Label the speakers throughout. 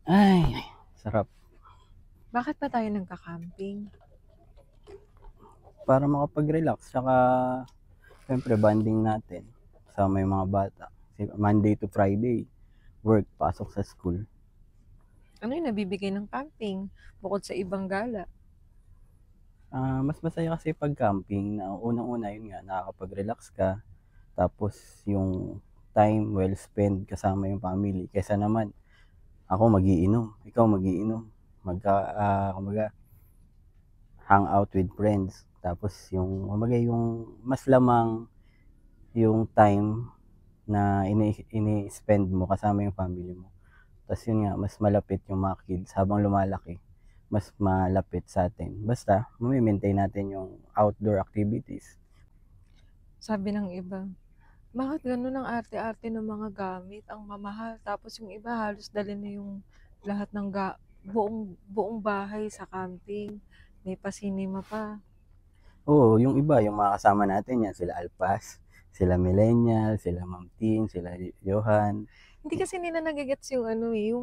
Speaker 1: Ay, sarap.
Speaker 2: Bakit ba tayo nagka-camping?
Speaker 1: Para makapag-relax, tsaka siyempre bonding natin kasama yung mga bata. Monday to Friday, work, pasok sa school.
Speaker 2: Ano yung nabibigay ng camping bukod sa ibang gala?
Speaker 1: Mas masaya kasi pag camping na unang-una yun nga, nakakapag-relax ka. Tapos yung time well spent kasama yung family. Kesa naman, ako magiinom, ikaw magiinom. Kumbaga, hang out with friends. Tapos kumbaga yung mas lamang yung time na ini-spend mo kasama yung family mo. Tapos yun nga, mas malapit yung mga kids habang lumalaki. Mas malapit sa atin. Basta, maintain natin yung outdoor activities.
Speaker 2: Sabi ng iba, bakit ganun ang arte-arte ng mga gamit, ang mamahal, tapos yung iba halos dali na yung lahat ng buong bahay sa camping, may pa-cinema pa.
Speaker 1: Oo, yung iba, yung mga kasama natin yan, sila Alpas, sila Millennial, sila Ma'am Tin, sila Johan.
Speaker 2: Hindi kasi nila nagigets yung ano eh,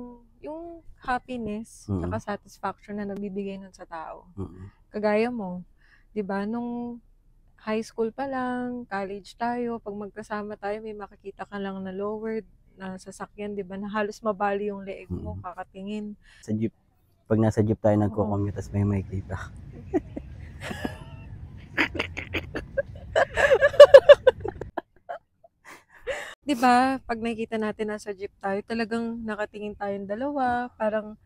Speaker 2: yung happiness, tsaka
Speaker 1: Mm.
Speaker 2: satisfaction na nabibigay nun sa tao.
Speaker 1: Mm.
Speaker 2: Kagaya mo, 'di ba, nung high school pa lang, college tayo, pag magkasama tayo, may makikita ka lang na lowered na sasakyan, 'di ba, na halos mabali yung leeg mo
Speaker 1: Mm.
Speaker 2: kakatingin.
Speaker 1: Sa jeep, pag nasa jeep tayo
Speaker 2: Oo.
Speaker 1: nagko-commute, tas may makikita.
Speaker 2: 'Di ba, pag nakikita natin nasa jeep tayo, talagang nakatingin tayong dalawa, parang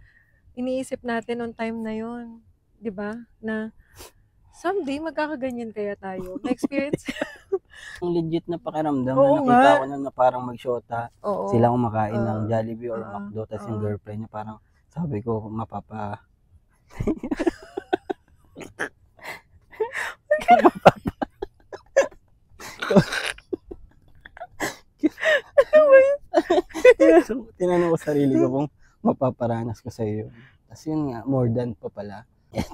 Speaker 2: iniisip natin nung time na yon, 'di ba, na someday magkakaganyan kaya tayo. Na-experience.
Speaker 1: Ang legit na pakiramdam na
Speaker 2: Oo nga.
Speaker 1: nakita ko na parang magsyota,
Speaker 2: Oo.
Speaker 1: sila kumakain ng
Speaker 2: Oo.
Speaker 1: Jollibee or
Speaker 2: Oo.
Speaker 1: McDo, tas yung
Speaker 2: Oo.
Speaker 1: girlfriend niya parang sabi ko tinanong ko sarili ko kung mapaparanas ko sa iyo. Tas yun nga, more than pa pala.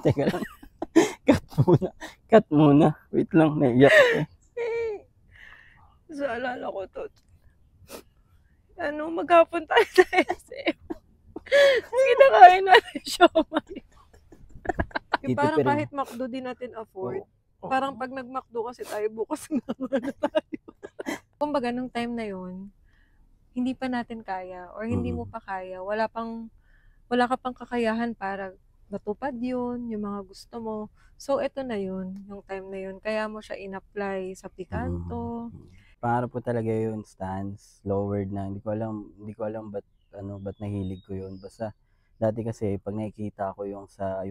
Speaker 1: Teka lang, cut muna. Wait lang, naiyak ako.
Speaker 2: So, alala ko to. Maghapon tayo sa SM. Kinakain natin siomai. Parang
Speaker 1: Titipid.
Speaker 2: kahit McDo din natin afford.
Speaker 1: Oo.
Speaker 2: Parang pag nag-McDo kasi tayo, bukas na tayo. Kumbaga, nung time na yon, hindi pa natin kaya or hindi mo pa kaya, wala ka pang kakayahan para matupad yun, yung mga gusto mo. So, eto na yun, yung time na yun. Kaya mo siya in-apply sa Picanto.
Speaker 1: Pangarap ko talaga yun, stance, lowered na. Hindi ko alam ba't nahilig ko yun. Basta dati kasi pag nakikita ko yung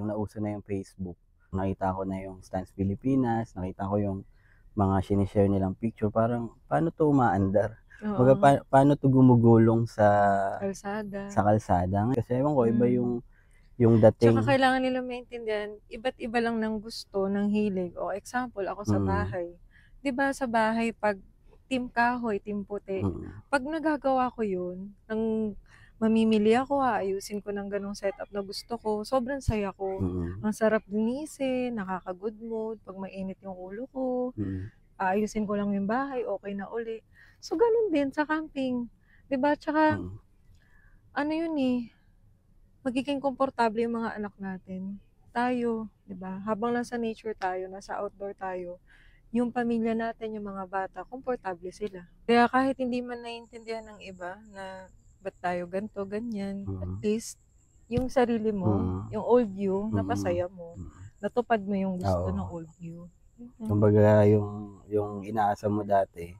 Speaker 1: nauso na yung Facebook, nakita ko na yung Stance Pilipinas, nakita ko yung mga sinishare nilang picture, parang paano to umaandar? Kumbaga,
Speaker 2: Oo.
Speaker 1: paano to gumugulong sa
Speaker 2: Kalsada.
Speaker 1: kalsada? Kasi ewan ko, iba yung dating.
Speaker 2: Tsaka kailangan nila maintindihan, iba't iba lang ng gusto, ng hilig. O example, ako sa
Speaker 1: Mm.
Speaker 2: bahay. 'Di ba sa bahay, pag team kahoy, team puti,
Speaker 1: Mm.
Speaker 2: pag nagagawa ko yun, mamimili ako, aayusin ko ng ganong setup na gusto ko, sobrang saya ko.
Speaker 1: Mm.
Speaker 2: Ang sarap linisin, nakaka-good mood, pag mainit yung ulo ko,
Speaker 1: Mm.
Speaker 2: aayusin ko lang yung bahay, okay na uli. So, ganun din sa camping. 'Di ba? Tsaka,
Speaker 1: Mm.
Speaker 2: ano yun eh, magiging komportable yung mga anak natin. Tayo, 'di ba? Habang nasa nature tayo, nasa outdoor tayo, yung pamilya natin, yung mga bata, komportable sila. Kaya kahit hindi man naiintindihan ng iba na ba't tayo ganto, ganyan, at
Speaker 1: Mm.
Speaker 2: least yung sarili mo,
Speaker 1: Mm.
Speaker 2: yung old you,
Speaker 1: Mm.
Speaker 2: napasaya mo,
Speaker 1: Mm.
Speaker 2: natupad mo yung gusto ng
Speaker 1: Oo.
Speaker 2: old you.
Speaker 1: Kumbaga yung inaasa mo dati,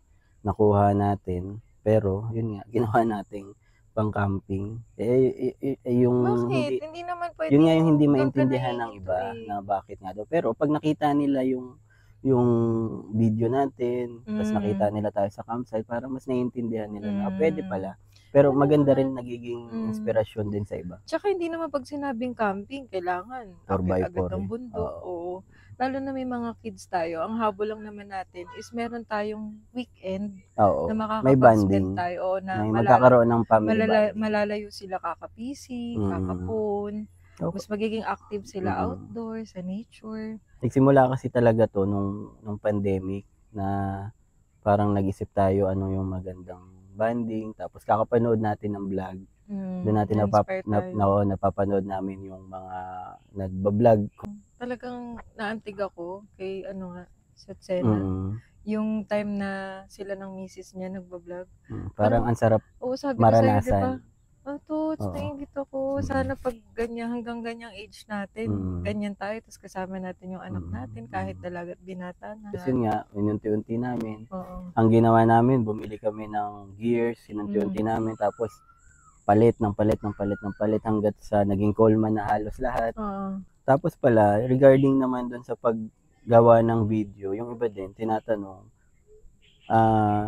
Speaker 1: nakuha natin, pero yun nga, ginawa nating pang-camping. Yung
Speaker 2: Bakit?
Speaker 1: hindi,
Speaker 2: Hindi naman
Speaker 1: yun nga
Speaker 2: pwedeng
Speaker 1: yung hindi
Speaker 2: doon ka
Speaker 1: maintindihan ng
Speaker 2: nahihinto
Speaker 1: iba
Speaker 2: eh.
Speaker 1: na bakit nga daw. Pero pag nakita nila yung video natin, tas nakita
Speaker 2: Mm.
Speaker 1: nila tayo sa campsite, parang mas naiintindihan nila na puwede
Speaker 2: Mm.
Speaker 1: pala. Pero
Speaker 2: Oo
Speaker 1: maganda
Speaker 2: naman.
Speaker 1: rin, nagiging
Speaker 2: Mm.
Speaker 1: inspirasyon din sa iba.
Speaker 2: Tsaka hindi naman 'pag sinabing camping kailangan
Speaker 1: 4
Speaker 2: akyat
Speaker 1: by
Speaker 2: agad
Speaker 1: 4
Speaker 2: ng
Speaker 1: eh,
Speaker 2: bundok,
Speaker 1: oo.
Speaker 2: oo. Lalo na may mga kids tayo, ang habol lang naman natin is meron tayong weekend
Speaker 1: Oo,
Speaker 2: na
Speaker 1: may
Speaker 2: makakapag-spend
Speaker 1: bonding,
Speaker 2: tayo o na
Speaker 1: may magkakaroon ng family bonding.
Speaker 2: malalayo sila kaka-PC,
Speaker 1: Mm.
Speaker 2: kaka-phone, mas magiging active sila
Speaker 1: Mm.
Speaker 2: outdoor, sa nature.
Speaker 1: Nagsimula kasi talaga 'to nung pandemic na parang nag-isip tayo ano yung magandang bonding, tapos kakapanood natin ng vlog. Doon natin
Speaker 2: na-inspire tayo.
Speaker 1: napapanood namin yung mga nagba-vlog.
Speaker 2: Talagang naantig ako kay sa Tsena.
Speaker 1: Mm.
Speaker 2: Yung time na sila ng misis niya nagba-vlog.
Speaker 1: Parang ang sarap
Speaker 2: Oo, sabi ko sa'yo, di ba?
Speaker 1: maranasan.
Speaker 2: Tots, nainggit ako. Sana pag ganyan, hanggang ganyang age natin, ganyan tayo, tapos kasama natin yung anak natin, kahit dalaga at binata na.
Speaker 1: Kasi nga, inunti-unti namin.
Speaker 2: Oo.
Speaker 1: Ang ginawa namin, bumili kami ng gears, inunti-unti namin, tapos palit hanggat sa naging Coleman na halos lahat. Tapos pala, regarding naman dun sa paggawa ng video, yung iba din, tinatanong,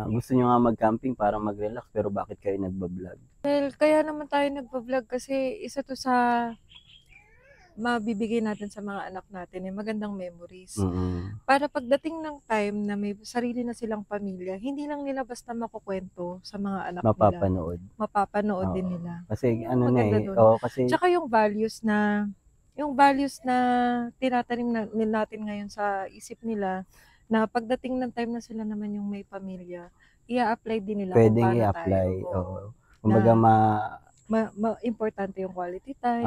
Speaker 1: gusto nyo nga mag-camping para mag-relax, pero bakit kayo nagba-vlog?
Speaker 2: Well, kaya naman tayo nagba-vlog kasi isa to sa mabibigay natin sa mga anak natin magandang memories. Para pagdating ng time na may sarili na silang pamilya, hindi lang nila basta makukwento sa mga anak nila. Mapapanood din nila.
Speaker 1: Kasi kasi
Speaker 2: tsaka yung values na tinatanim natin ngayon sa isip nila, na pagdating ng time na sila naman yung may pamilya, i-apply din nila
Speaker 1: pwedeng kung paano i-apply, tayo. Kumbaga
Speaker 2: importante yung quality time.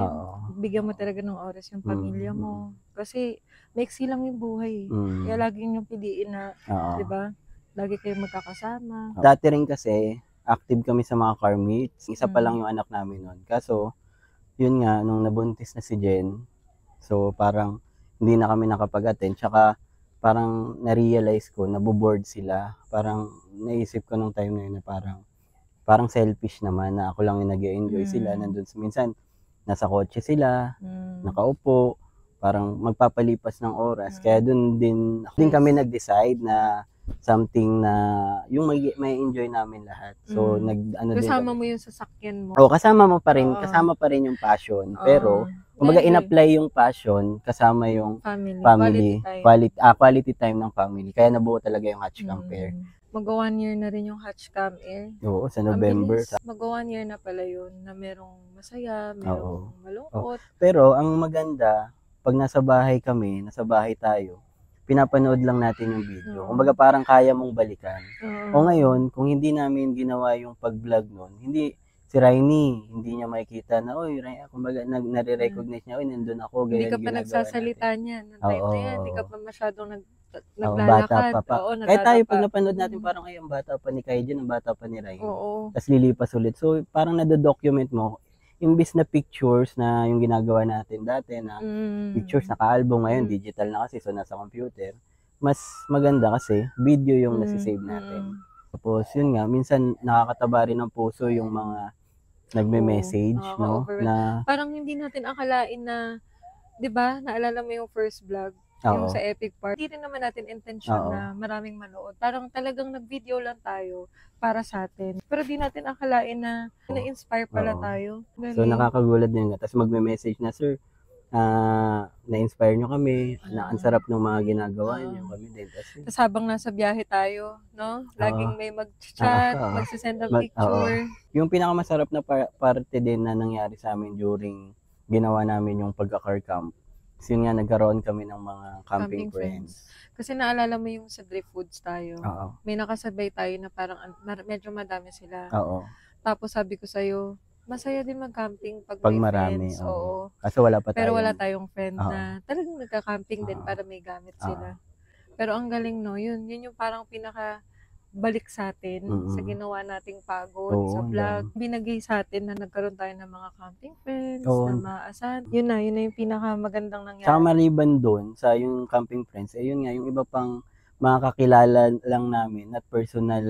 Speaker 2: Bigyan mo talaga ng oras yung pamilya mo. Kasi maiksi lang yung buhay. Kaya lagi nyo piliin na, di ba? Lagi kayong magkakasama.
Speaker 1: Dati rin kasi, active kami sa mga car meets. Isa pa lang yung anak namin nun. Kaso, yun nga, nung nabuntis na si Jen, so parang hindi na kami nakapag-attend. Tsaka parang na-realize ko, naboboard sila. Parang naisip ko nung time na yun na parang selfish naman na ako lang yung nag-enjoy sila. Nandun minsan, nasa kotse sila, nakaupo, parang magpapalipas ng oras. Kaya dun din kami nag-decide na something na yung may enjoy namin lahat. So,
Speaker 2: kasama mo yung sasakyan mo.
Speaker 1: Kasama mo pa rin, kasama pa rin yung passion. Pero, kumbaga in-apply yung passion kasama yung family. Quality time ng family. Kaya nabuo talaga yung Hatch Camp Air.
Speaker 2: Mag-1 year na rin yung Hatch Camp Air.
Speaker 1: Oo, sa November.
Speaker 2: Mag-1 year na pala yun, na merong masaya, merong malungkot.
Speaker 1: Pero ang maganda, pag nasa bahay kami, nasa bahay tayo, pinapanood lang natin yung video. Kumbaga parang kaya mong balikan. O ngayon, kung hindi namin ginawa yung pag-vlog nun, si Rainy, hindi niya makikita na, kumbaga nare-recognize niya, nandun ako.
Speaker 2: Hindi ka pa nagsasalita niya ng time na yan. Hindi ka pa masyadong naglalakad.
Speaker 1: Bata pa. Kahit tayo, pag napanood natin, parang ang bata pa ni Kaijin, ang bata pa ni Rainy. Tapos lilipas ulit. So, parang nado-document mo, imbis na pictures na yung ginagawa natin dati na pictures naka-album, ngayon digital na kasi, so nasa computer, mas maganda kasi video yung nasisave natin. Tapos yun nga, minsan nakakataba rin ng puso yung mga nagme-message, no? Na
Speaker 2: parang hindi natin akalain na, 'di ba? Naalala mo yung first vlog, yung sa Epic Park. Hindi rin naman natin intention na maraming manood. Parang talagang nag-video lang tayo para sa atin. Pero di natin akalain na na-inspire pala tayo.
Speaker 1: So nakakagulat din nga. Tapos magme-message na, sir, na-inspire nyo kami, ang sarap ng mga ginagawa nyo kami din.
Speaker 2: Tapos habang nasa biyahe tayo, no? Laging may mag-chat, magsisend ng picture.
Speaker 1: Yung pinakamasarap na parte din na nangyari sa amin during ginawa namin yung pagka-car camp. Kasi yun nga, nagkaroon kami ng mga camping friends.
Speaker 2: Kasi naalala mo yung sa Drift Foods tayo. May nakasabay tayo na parang medyo madami sila. Tapos sabi ko sa'yo, masaya din mag-camping pag may
Speaker 1: marami,
Speaker 2: friends.
Speaker 1: Kasi wala pa tayo.
Speaker 2: Pero wala tayong friend na talagang nagka-camping din para may gamit sila. Pero ang galing, no? Yun yung parang balik sa atin sa ginawa nating pagod sa vlog. Binagay sa atin na nagkaroon tayo ng mga camping friends, na maasahan. Yun na yung pinakamagandang nangyari.
Speaker 1: Saka maliban doon sa yung camping friends, yun nga, yung iba pang mga kakilala lang namin, not personal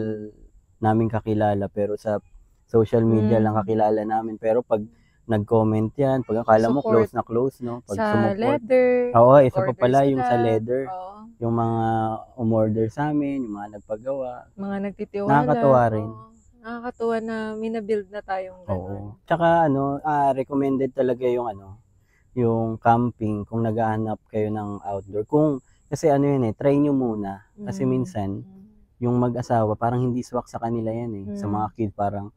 Speaker 1: namin kakilala, pero sa social media lang kakilala namin. Pero pag nag-comment yan, pag akala mo close na close, no? Pag
Speaker 2: sa leather.
Speaker 1: Isa pa pala yung sa leather. Yung mga umorder sa amin, yung mga nagpagawa.
Speaker 2: Mga nagtitiwala.
Speaker 1: Nakakatuwa rin.
Speaker 2: Nakakatuwa na minabuild na tayong gano'n.
Speaker 1: Tsaka recommended talaga yung camping kung naghahanap kayo ng outdoor. Kasi try nyo muna. Kasi minsan, yung mag-asawa, parang hindi swak sa kanila yan Sa mga kids, parang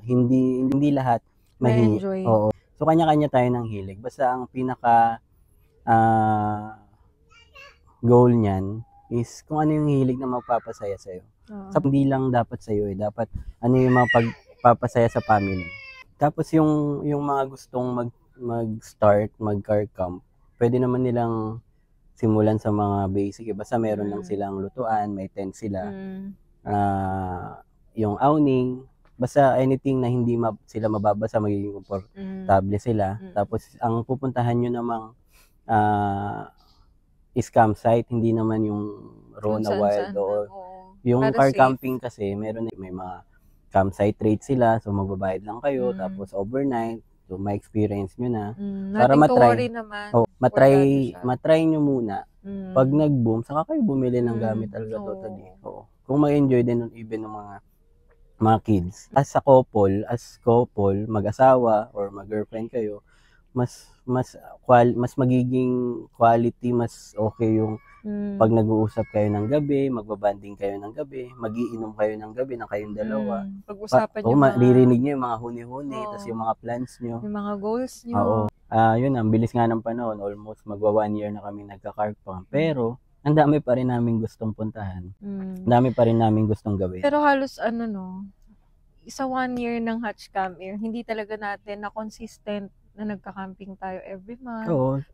Speaker 1: hindi lahat
Speaker 2: ma-enjoy.
Speaker 1: So, kanya-kanya tayo ng hilig. Basta ang pinaka goal niyan, is kung ano yung hilig na magpapasaya sa'yo.
Speaker 2: Oo.
Speaker 1: Hindi lang dapat sa'yo dapat ano yung magpapasaya sa family. Tapos yung mga gustong mag-start, mag-car camp, pwede naman nilang simulan sa mga basic. Basta meron lang silang lutuan, may tent sila, yung awning, basta anything na hindi sila mababasa, magiging komportable sila. Tapos ang pupuntahan nyo namang is campsite, hindi naman yung raw na wild. Yung car camping kasi meron may mga campsite rate sila, so magbabayad lang kayo, tapos overnight, so may experience nyo na. Para matry naman. Matry nyo muna. Pag nag-boom, saka kayo bumili ng gamit talaga totally. Kung ma-enjoy din even ng mga kids. As couple, mag-asawa or mag-girlfriend kayo, mas magiging quality, mas okay yung pag nag-uusap kayo ng gabi, magbabanding kayo ng gabi, magiinom kayo ng gabi na kayong dalawa.
Speaker 2: Pag-usapan nyo
Speaker 1: maririnig nyo yung mga huni-huni, tapos yung mga plans nyo.
Speaker 2: Yung mga goals nyo.
Speaker 1: Yun, ang bilis nga ng panahon, almost magwa 1 year na kami nagka-car camp. Pero, ang dami pa rin namin gustong puntahan. Ang dami pa rin namin gustong gawin.
Speaker 2: Pero halos isa 1 year ng Hatch Camp Air, hindi talaga natin na consistent na nagka-camping tayo every month.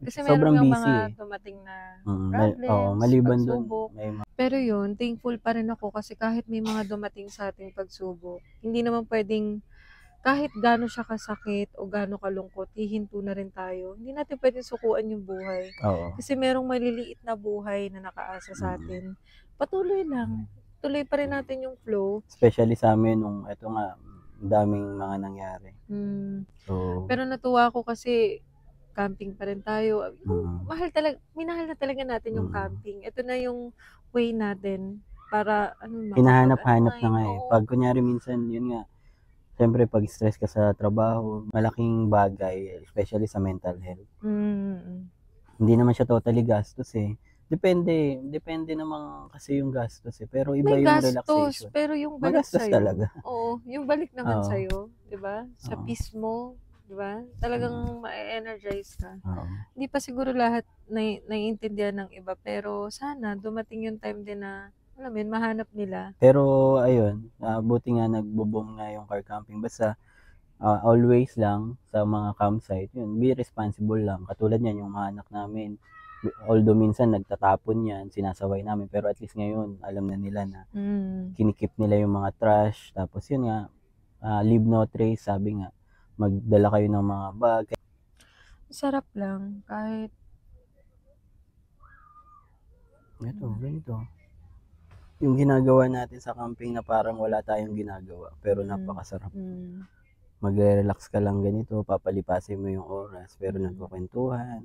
Speaker 2: Kasi sobrang meron yung busy, mga dumating na problems, maliban pagsubok. Pero yun, thankful pa rin ako kasi kahit may mga dumating sa ating pagsubok, hindi naman pwedeng kahit gaano siya kasakit o gaano kalungkot, hihinto na rin tayo. Hindi natin pwedeng sukuan yung buhay. Kasi merong maliliit na buhay na nakaasa sa atin. Patuloy lang. Tuloy pa rin natin yung flow. Especially sa amin, eto nga, daming mga nangyari. Pero natuwa ako kasi camping pa rin tayo. Minahal na talaga natin yung camping. Ito na yung way natin para
Speaker 1: hinahanap-hanap na nga Pag kunyari minsan, yun nga, siyempre pag stress ka sa trabaho, malaking bagay, especially sa mental health. Hindi naman siya totally gastos Depende naman kasi yung gastos Pero iba
Speaker 2: may
Speaker 1: yung
Speaker 2: gastos,
Speaker 1: relaxation.
Speaker 2: Pero yung balik
Speaker 1: sa'yo. Talaga.
Speaker 2: Oo, yung balik naman sa'yo, di ba? Sa peace mo, di ba? Talagang ma-energize ka. Hindi pa siguro lahat naiintindihan ng iba, pero sana dumating yung time din na mahanap nila. Pero ayun, buti nga nagbo-boom nga yung car camping. Basta always lang sa mga campsite, yun, be responsible lang. Katulad niyan yung mga anak namin. Although minsan nagtatapon yan, sinasaway namin, pero at least ngayon, alam na nila na kinikip nila yung mga trash. Tapos yun nga, leave no trace, sabi nga, magdala kayo ng mga bag. Sarap lang, kahit ganito. Yung ginagawa natin sa camping na parang wala tayong ginagawa, pero napakasarap. Magre-relax ka lang ganito, papalipasin mo yung oras, pero nagkukwentuhan,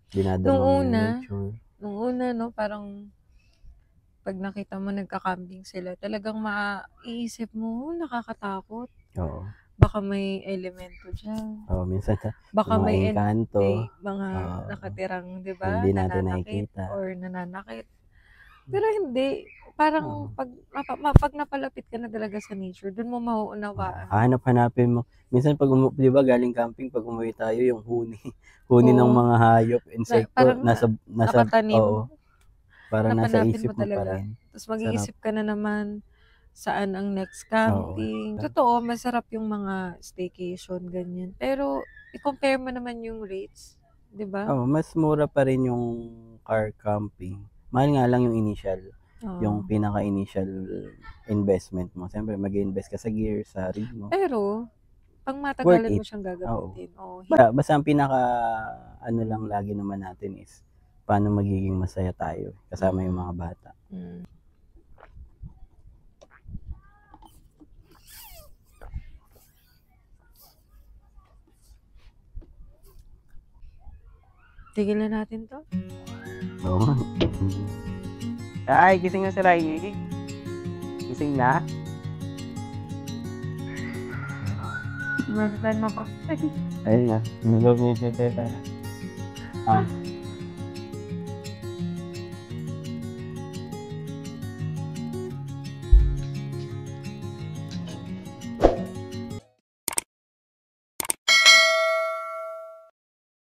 Speaker 2: dinadama mo yung nature. Nung una, parang pag nakita mo nagka-camping sila, talagang maiisip mo, nakakatakot. Baka may elemento dyan. Minsan baka may engkanto. Mga nakatirang, di ba? Hindi natin nakikita. Or nananakit. Pero hindi. Parang pag napalapit ka na talaga sa nature, dun mo mauunawaan. Hanap-hanapin mo. Minsan pag di ba galing camping, pag umuwi tayo, yung huni ng mga hayop, insekto, nasa nakatanim. Parang nasa isip mo pa rin. Tapos mag-iisip ka na naman saan ang next camping. Totoo, masarap yung mga staycation, ganyan. Pero i-compare mo naman yung rates, di ba? Mas mura pa rin yung car camping. Mahal nga lang yung initial. Yung pinaka-initial investment mo. Siyempre, mag-invest ka sa gear, sa rig mo. Pero, pang matagalan mo siyang gagamitin. Basta ang pinaka, lang lagi naman natin is, paano magiging masaya tayo kasama yung mga bata. Tigilan natin to? Oo. Ay, gising na si Riley. Gising na? Magpaplan mo pa. Ayun na. Nag-video tayo.